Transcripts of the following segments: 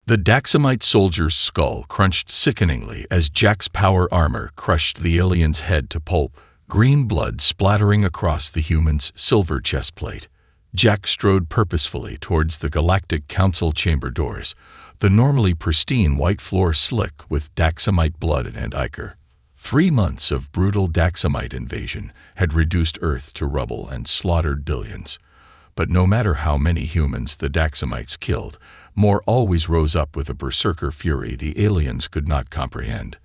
The Daxamite soldier's skull crunched sickeningly as Jack's power armor crushed the alien's head to pulp, green blood splattering across the human's silver chestplate. Jack strode purposefully towards the Galactic Council chamber doors, the normally pristine white floor slick with Daxamite blood and ichor. 3 months of brutal Daxamite invasion had reduced Earth to rubble and slaughtered billions. But no matter how many humans the Daxamites killed, more always rose up with a berserker fury the aliens could not comprehend.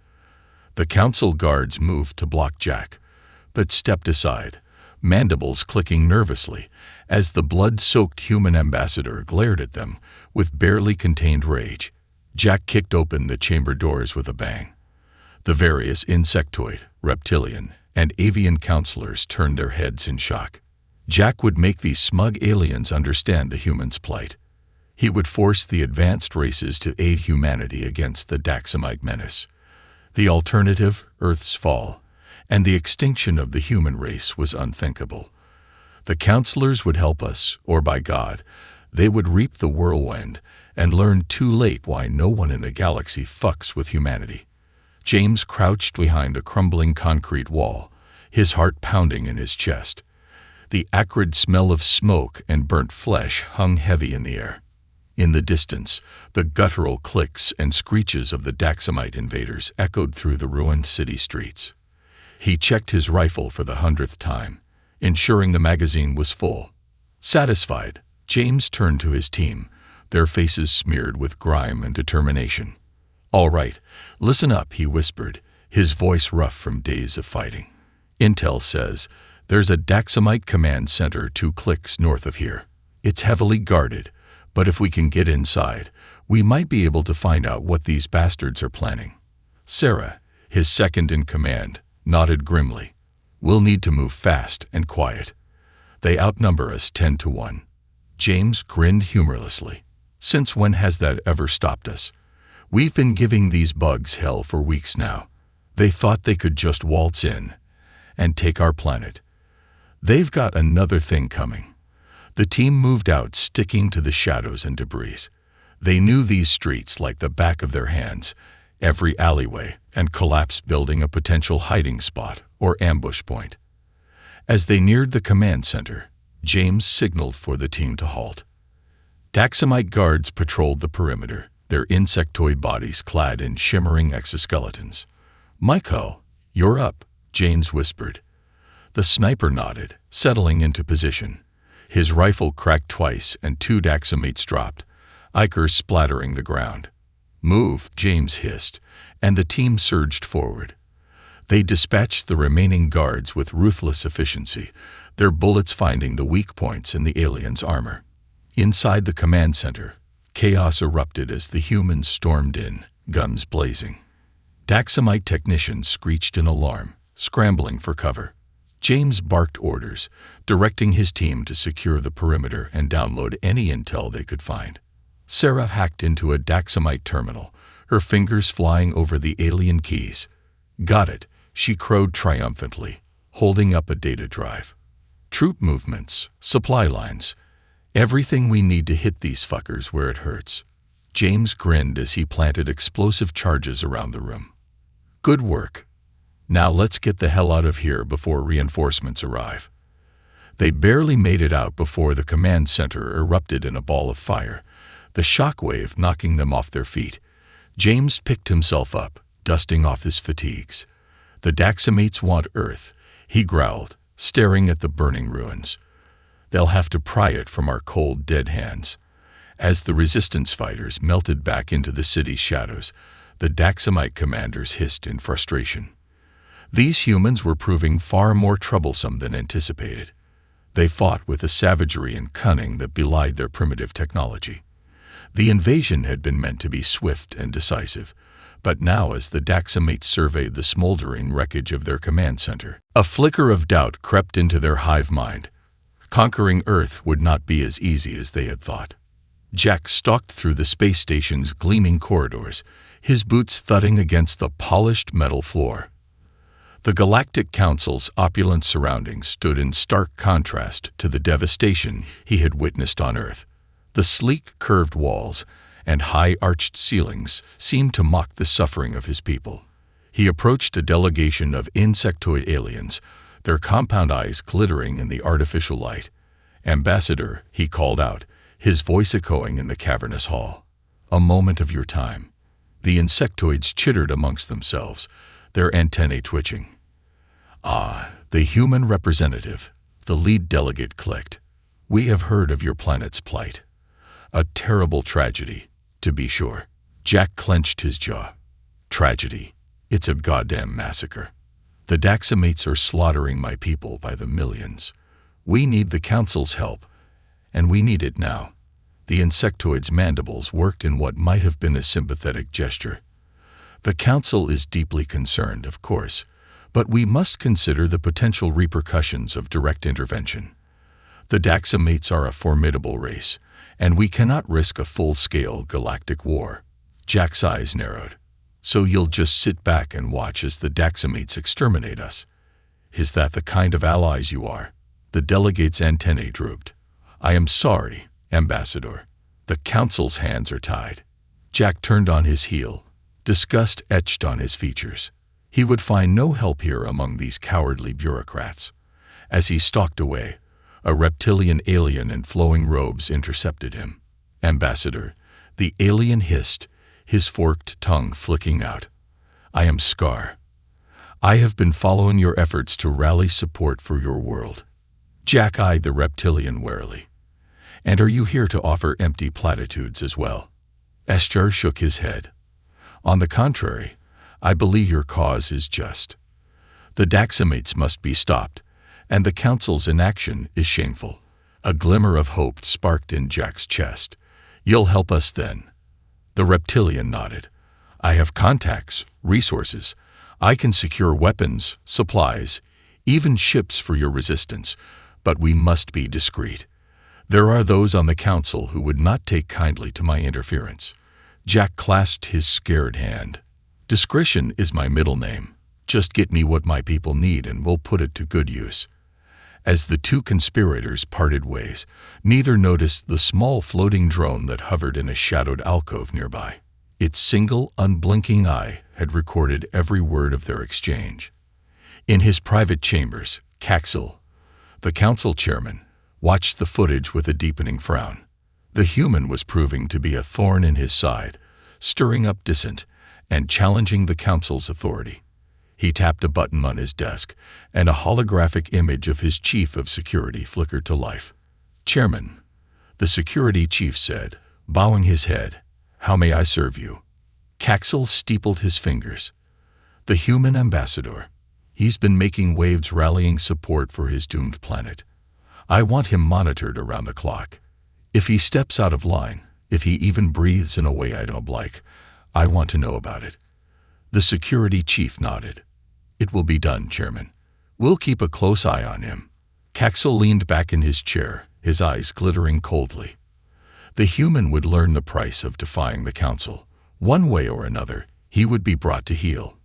The council guards moved to block Jack, but stepped aside, mandibles clicking nervously, as the blood-soaked human ambassador glared at them with barely contained rage. Jack kicked open the chamber doors with a bang. The various insectoid, reptilian, and avian counselors turned their heads in shock. Jack would make these smug aliens understand the humans' plight. He would force the advanced races to aid humanity against the Daxamite menace. The alternative, Earth's fall, and the extinction of the human race was unthinkable. The counselors would help us, or by God, they would reap the whirlwind and learn too late why no one in the galaxy fucks with humanity. James crouched behind a crumbling concrete wall, his heart pounding in his chest. The acrid smell of smoke and burnt flesh hung heavy in the air. In the distance, the guttural clicks and screeches of the Daxamite invaders echoed through the ruined city streets. He checked his rifle for the 100th time, ensuring the magazine was full. Satisfied, James turned to his team, their faces smeared with grime and determination. "All right, listen up," he whispered, his voice rough from days of fighting. "Intel says there's a Daxamite command center 2 clicks north of here. It's heavily guarded, but if we can get inside, we might be able to find out what these bastards are planning." Sarah, his second in command, nodded grimly. "We'll need to move fast and quiet. They outnumber us 10 to 1. James grinned humorlessly. "Since when has that ever stopped us? We've been giving these bugs hell for weeks now. They thought they could just waltz in and take our planet. They've got another thing coming." The team moved out, sticking to the shadows and debris. They knew these streets like the back of their hands, every alleyway and collapse building a potential hiding spot or ambush point. As they neared the command center, James signaled for the team to halt. Daxamite guards patrolled the perimeter, their insectoid bodies clad in shimmering exoskeletons. "Michael, you're up," James whispered. The sniper nodded, settling into position. His rifle cracked twice and 2 Daxamites dropped, ichor splattering the ground. "Move," James hissed, and the team surged forward. They dispatched the remaining guards with ruthless efficiency, their bullets finding the weak points in the aliens' armor. Inside the command center, chaos erupted as the humans stormed in, guns blazing. Daxamite technicians screeched in alarm, scrambling for cover. James barked orders, directing his team to secure the perimeter and download any intel they could find. Sarah hacked into a Daxamite terminal, her fingers flying over the alien keys. "Got it," she crowed triumphantly, holding up a data drive. "Troop movements, supply lines, everything we need to hit these fuckers where it hurts." James grinned as he planted explosive charges around the room. "Good work. Now let's get the hell out of here before reinforcements arrive." They barely made it out before the command center erupted in a ball of fire, the shockwave knocking them off their feet. James picked himself up, dusting off his fatigues. "The Daxamites want Earth," he growled, staring at the burning ruins. "They'll have to pry it from our cold, dead hands." As the resistance fighters melted back into the city's shadows, the Daxamite commanders hissed in frustration. These humans were proving far more troublesome than anticipated. They fought with a savagery and cunning that belied their primitive technology. The invasion had been meant to be swift and decisive, but now as the Daxamites surveyed the smoldering wreckage of their command center, a flicker of doubt crept into their hive mind. Conquering Earth would not be as easy as they had thought. Jack stalked through the space station's gleaming corridors, his boots thudding against the polished metal floor. The Galactic Council's opulent surroundings stood in stark contrast to the devastation he had witnessed on Earth. The sleek, curved walls and high arched ceilings seemed to mock the suffering of his people. He approached a delegation of insectoid aliens, their compound eyes glittering in the artificial light. "Ambassador," he called out, his voice echoing in the cavernous hall. "A moment of your time." The insectoids chittered amongst themselves, their antennae twitching. "Ah, the human representative," the lead delegate clicked. "We have heard of your planet's plight. A terrible tragedy, to be sure." Jack clenched his jaw. "Tragedy. It's a goddamn massacre. The Daxamates are slaughtering my people by the millions. We need the Council's help, and we need it now." The insectoid's mandibles worked in what might have been a sympathetic gesture. "The Council is deeply concerned, of course, but we must consider the potential repercussions of direct intervention. The Daxamates are a formidable race, and we cannot risk a full-scale galactic war." Jack's eyes narrowed. "So you'll just sit back and watch as the Daxamates exterminate us? Is that the kind of allies you are?" The delegate's antennae drooped. "I am sorry, Ambassador. The Council's hands are tied." Jack turned on his heel, disgust etched on his features. He would find no help here among these cowardly bureaucrats. As he stalked away, a reptilian alien in flowing robes intercepted him. "Ambassador," the alien hissed, his forked tongue flicking out. "I am Scar. I have been following your efforts to rally support for your world." Jack eyed the reptilian warily. "And are you here to offer empty platitudes as well?" Escher shook his head. "On the contrary, I believe your cause is just. The Daxamates must be stopped, and the Council's inaction is shameful." A glimmer of hope sparked in Jack's chest. "You'll help us then?" The reptilian nodded. "I have contacts, resources. I can secure weapons, supplies, even ships for your resistance, but we must be discreet. There are those on the Council who would not take kindly to my interference." Jack clasped his scared hand. "Discretion is my middle name. Just get me what my people need and we'll put it to good use." As the two conspirators parted ways, neither noticed the small floating drone that hovered in a shadowed alcove nearby. Its single, unblinking eye had recorded every word of their exchange. In his private chambers, Caxel, the Council chairman, watched the footage with a deepening frown. The human was proving to be a thorn in his side, stirring up dissent and challenging the Council's authority. He tapped a button on his desk, and a holographic image of his chief of security flickered to life. "Chairman," the security chief said, bowing his head, "how may I serve you?" Caxel steepled his fingers. "The human ambassador. He's been making waves rallying support for his doomed planet. I want him monitored around the clock. If he steps out of line, if he even breathes in a way I don't like, I want to know about it." The security chief nodded. "It will be done, Chairman. We'll keep a close eye on him." Caxel leaned back in his chair, his eyes glittering coldly. The human would learn the price of defying the Council. One way or another, he would be brought to heel.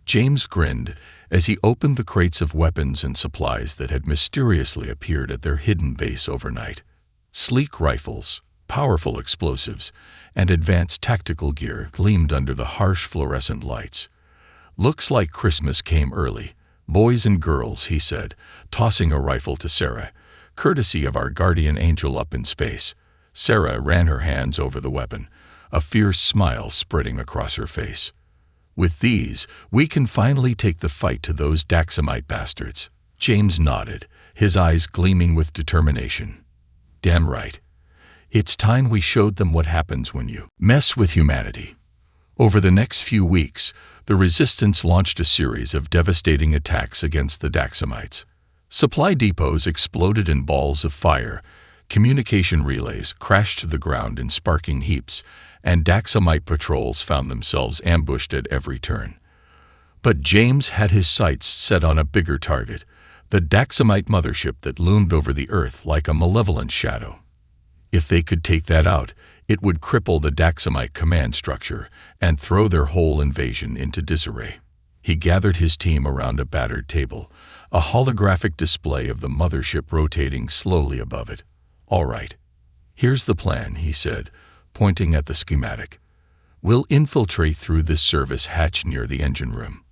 James grinned as he opened the crates of weapons and supplies that had mysteriously appeared at their hidden base overnight. Sleek rifles, powerful explosives, and advanced tactical gear gleamed under the harsh fluorescent lights. "Looks like Christmas came early, boys and girls," he said, tossing a rifle to Sarah, courtesy of our guardian angel up in space. Sarah ran her hands over the weapon, a fierce smile spreading across her face. "With these, we can finally take the fight to those Daxamite bastards." James nodded, his eyes gleaming with determination. "Damn right. It's time we showed them what happens when you mess with humanity." Over the next few weeks, the Resistance launched a series of devastating attacks against the Daxamites. Supply depots exploded in balls of fire, communication relays crashed to the ground in sparking heaps, and Daxamite patrols found themselves ambushed at every turn. But James had his sights set on a bigger target, the Daxamite mothership that loomed over the Earth like a malevolent shadow. If they could take that out, it would cripple the Daxamite command structure and throw their whole invasion into disarray. He gathered his team around a battered table, a holographic display of the mothership rotating slowly above it. "All right. Here's the plan," he said, pointing at the schematic. "We'll infiltrate through this service hatch near the engine room.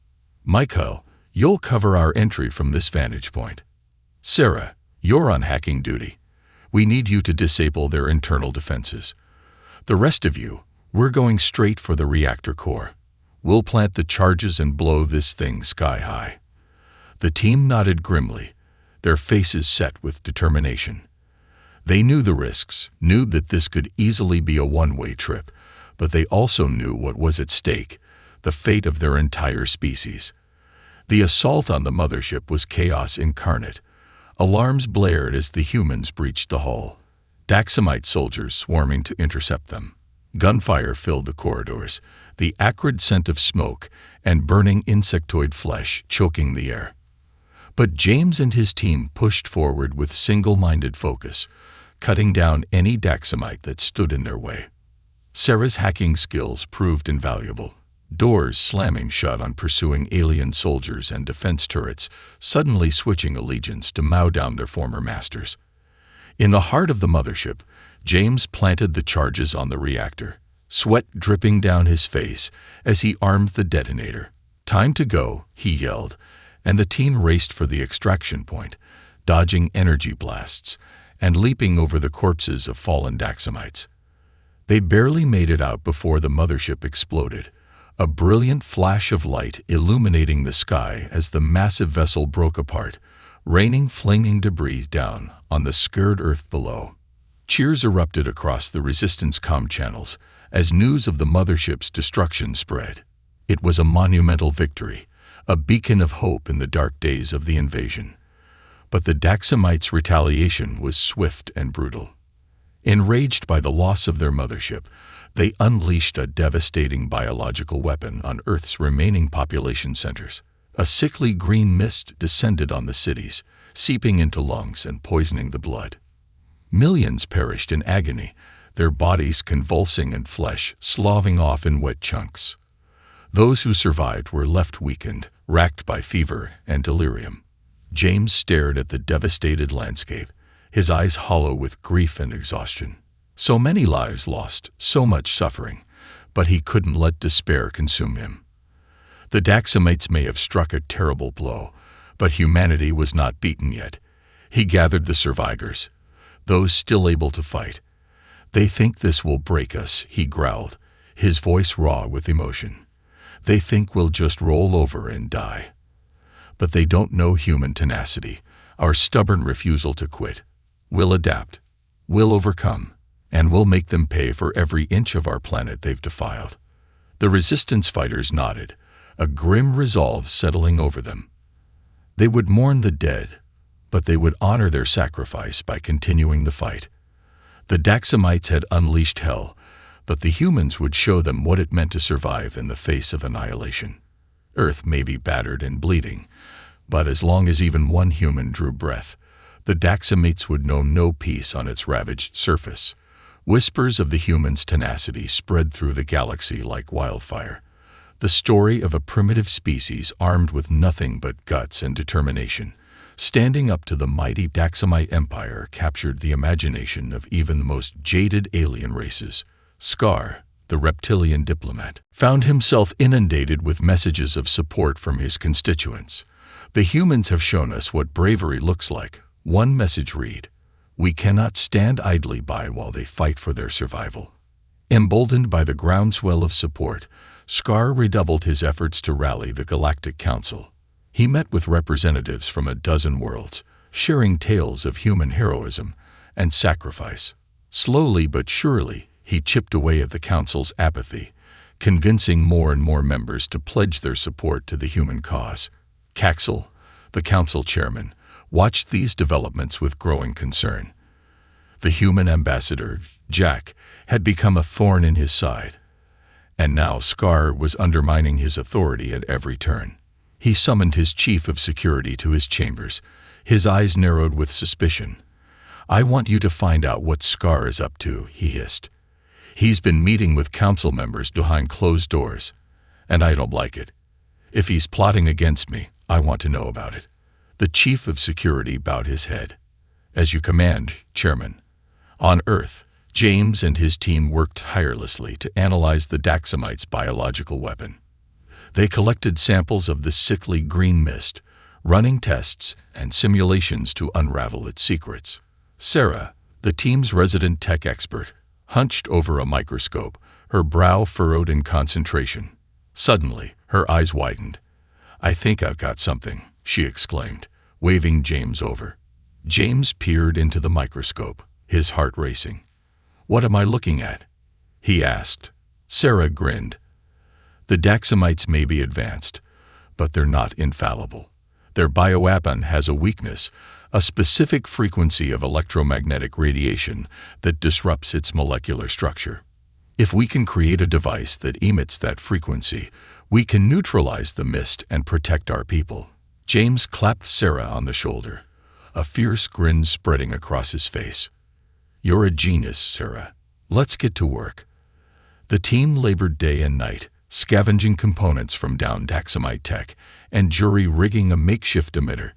Michael, you'll cover our entry from this vantage point. Sarah, you're on hacking duty. We need you to disable their internal defenses. The rest of you, we're going straight for the reactor core. We'll plant the charges and blow this thing sky high." The team nodded grimly, their faces set with determination. They knew the risks, knew that this could easily be a one-way trip, but they also knew what was at stake, the fate of their entire species. The assault on the mothership was chaos incarnate. Alarms blared as the humans breached the hull, Daxamite soldiers swarming to intercept them. Gunfire filled the corridors, the acrid scent of smoke and burning insectoid flesh choking the air. But James and his team pushed forward with single-minded focus, cutting down any Daxamite that stood in their way. Sarah's hacking skills proved invaluable. Doors slamming shut on pursuing alien soldiers and defense turrets, suddenly switching allegiance to mow down their former masters. In the heart of the mothership, James planted the charges on the reactor, sweat dripping down his face as he armed the detonator. "Time to go," he yelled, and the team raced for the extraction point, dodging energy blasts and leaping over the corpses of fallen Daxamites. They barely made it out before the mothership exploded, a brilliant flash of light illuminating the sky as the massive vessel broke apart, raining flaming debris down on the scared Earth below. Cheers erupted across the Resistance comm channels as news of the mothership's destruction spread. It was a monumental victory, a beacon of hope in the dark days of the invasion. But the Daxamites' retaliation was swift and brutal. Enraged by the loss of their mothership, they unleashed a devastating biological weapon on Earth's remaining population centers. A sickly green mist descended on the cities, seeping into lungs and poisoning the blood. Millions perished in agony, their bodies convulsing and flesh sloughing off in wet chunks. Those who survived were left weakened, racked by fever and delirium. James stared at the devastated landscape, his eyes hollow with grief and exhaustion. So many lives lost, so much suffering, but he couldn't let despair consume him. The Daxamites may have struck a terrible blow, but humanity was not beaten yet. He gathered the survivors, those still able to fight. "They think this will break us," he growled, his voice raw with emotion. "They think we'll just roll over and die. But they don't know human tenacity, our stubborn refusal to quit. We'll adapt, we'll overcome, and we'll make them pay for every inch of our planet they've defiled." The Resistance fighters nodded, a grim resolve settling over them. They would mourn the dead, but they would honor their sacrifice by continuing the fight. The Daxamites had unleashed hell, but the humans would show them what it meant to survive in the face of annihilation. Earth may be battered and bleeding, but as long as even one human drew breath, the Daxamites would know no peace on its ravaged surface. Whispers of the humans' tenacity spread through the galaxy like wildfire. The story of a primitive species armed with nothing but guts and determination, standing up to the mighty Daxamite Empire, captured the imagination of even the most jaded alien races. Scar, the reptilian diplomat, found himself inundated with messages of support from his constituents. "The humans have shown us what bravery looks like." One message read, "We cannot stand idly by while they fight for their survival." Emboldened by the groundswell of support, Scar redoubled his efforts to rally the Galactic Council. He met with representatives from a dozen worlds, sharing tales of human heroism and sacrifice. Slowly but surely, he chipped away at the Council's apathy, convincing more and more members to pledge their support to the human cause. Caxel, the Council chairman, watched these developments with growing concern. The human ambassador, Jack, had become a thorn in his side, and now Scar was undermining his authority at every turn. He summoned his chief of security to his chambers, his eyes narrowed with suspicion. "I want you to find out what Scar is up to," he hissed. "He's been meeting with council members behind closed doors, and I don't like it. If he's plotting against me, I want to know about it." The chief of security bowed his head. "As you command, Chairman." On Earth, James and his team worked tirelessly to analyze the Daxamite's biological weapon. They collected samples of the sickly green mist, running tests and simulations to unravel its secrets. Sarah, the team's resident tech expert, hunched over a microscope, her brow furrowed in concentration. Suddenly, her eyes widened. "I think I've got something," she exclaimed, waving James over. James peered into the microscope, his heart racing. "What am I looking at?" he asked. Sarah grinned. "The Daxamites may be advanced, but they're not infallible. Their bioweapon has a weakness, a specific frequency of electromagnetic radiation that disrupts its molecular structure. If we can create a device that emits that frequency, we can neutralize the mist and protect our people." James clapped Sarah on the shoulder, a fierce grin spreading across his face. "You're a genius, Sarah. Let's get to work." The team labored day and night, scavenging components from downed Daxamite tech and jury-rigging a makeshift emitter.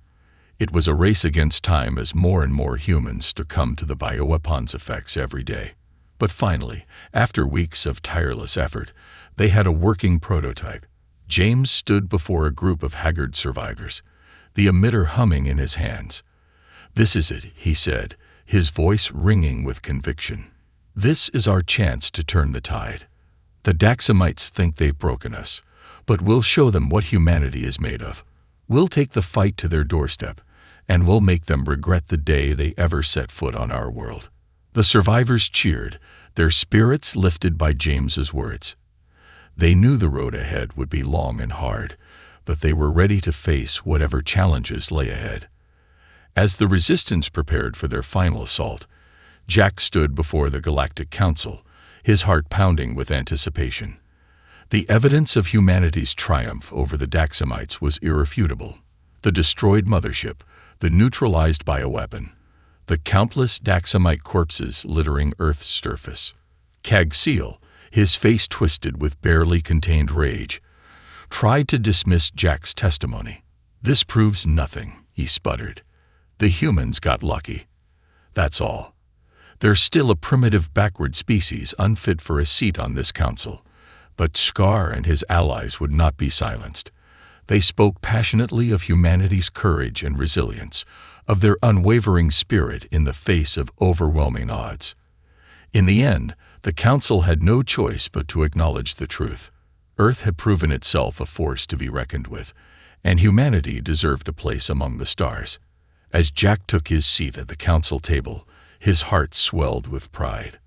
It was a race against time as more and more humans succumbed to the bioweapon's effects every day. But finally, after weeks of tireless effort, they had a working prototype. James stood before a group of haggard survivors, the emitter humming in his hands. "This is it," he said, his voice ringing with conviction. "This is our chance to turn the tide. The Daxamites think they've broken us, but we'll show them what humanity is made of. We'll take the fight to their doorstep, and we'll make them regret the day they ever set foot on our world." The survivors cheered, their spirits lifted by James's words. They knew the road ahead would be long and hard, but they were ready to face whatever challenges lay ahead. As the resistance prepared for their final assault, Jack stood before the Galactic Council, his heart pounding with anticipation. The evidence of humanity's triumph over the Daxamites was irrefutable. The destroyed mothership, the neutralized bioweapon, the countless Daxamite corpses littering Earth's surface. Cagseal, his face twisted with barely contained rage, tried to dismiss Jack's testimony. "This proves nothing," he sputtered. "The humans got lucky. That's all. They're still a primitive backward species unfit for a seat on this council." But Scar and his allies would not be silenced. They spoke passionately of humanity's courage and resilience, of their unwavering spirit in the face of overwhelming odds. In the end, the council had no choice but to acknowledge the truth. Earth had proven itself a force to be reckoned with, and humanity deserved a place among the stars. As Jack took his seat at the council table, his heart swelled with pride.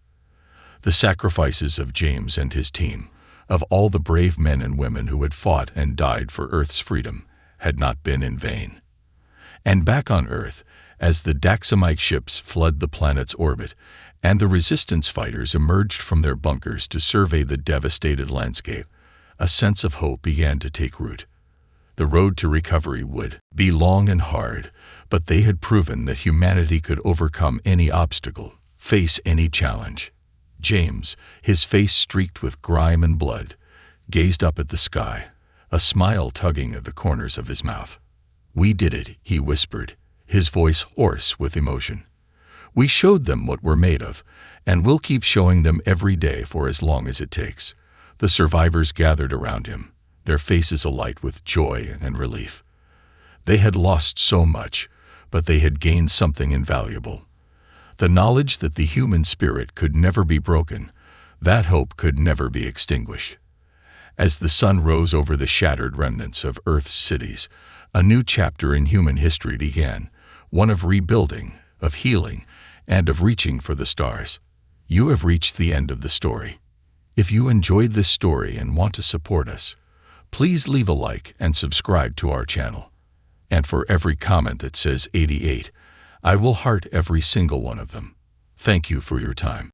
The sacrifices of James and his team, of all the brave men and women who had fought and died for Earth's freedom, had not been in vain. And back on Earth, as the Daxamite ships flooded the planet's orbit, and the resistance fighters emerged from their bunkers to survey the devastated landscape, a sense of hope began to take root. The road to recovery would be long and hard, but they had proven that humanity could overcome any obstacle, face any challenge. James, his face streaked with grime and blood, gazed up at the sky, a smile tugging at the corners of his mouth. "We did it," he whispered, his voice hoarse with emotion. "We showed them what we're made of, and we'll keep showing them every day for as long as it takes." The survivors gathered around him, their faces alight with joy and relief. They had lost so much, but they had gained something invaluable. The knowledge that the human spirit could never be broken, that hope could never be extinguished. As the sun rose over the shattered remnants of Earth's cities, a new chapter in human history began, one of rebuilding, of healing, and of reaching for the stars. You have reached the end of the story. If you enjoyed this story and want to support us, please leave a like and subscribe to our channel. And for every comment that says 88, I will heart every single one of them. Thank you for your time.